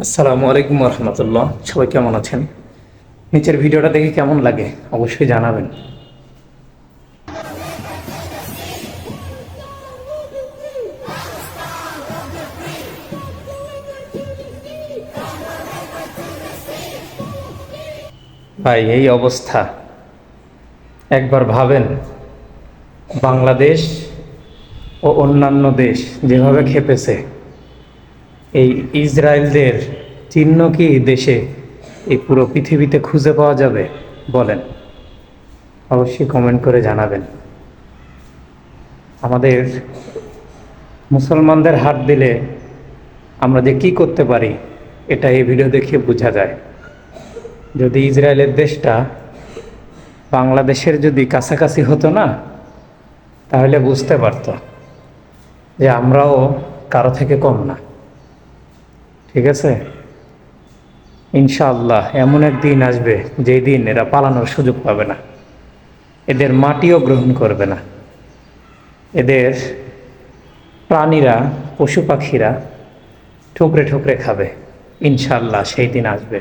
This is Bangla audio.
আসসালামু আলাইকুম রহমতুল্লাহ। সবাই কেমন আছেন? নিচের ভিডিওটা দেখে কেমন লাগে অবশ্যই জানাবেন। ভাই, এই অবস্থা একবার ভাবেন, বাংলাদেশ ও অন্যান্য দেশ যেভাবে খেপেছে, এই ইসরায়েলদের চিহ্ন কি দেশে এই পুরো পৃথিবীতে খুঁজে পাওয়া যাবে? বলেন, অবশ্যই কমেন্ট করে জানাবেন। আমাদের মুসলমানদের হাত দিলে আমরা যে কি করতে পারি, এটা এই ভিডিও দেখে বোঝা যায়। যদি ইসরায়েলের দেশটা বাংলাদেশের যদি কাছাকাছি হতো না, তাহলে বুঝতে পারতো যে আমরাও কারো থেকে কম না। ঠিক আছে, ইনশাআল্লাহ এমন একদিন আসবে যেই দিন এরা পালানোর সুযোগ পাবে না, এদের মাটিও গ্রহণ করবে না, এদের প্রাণীরা, পশু পাখিরা ঠুকরে ঠুকরে খাবে। ইনশাআল্লাহ সেই দিন আসবে।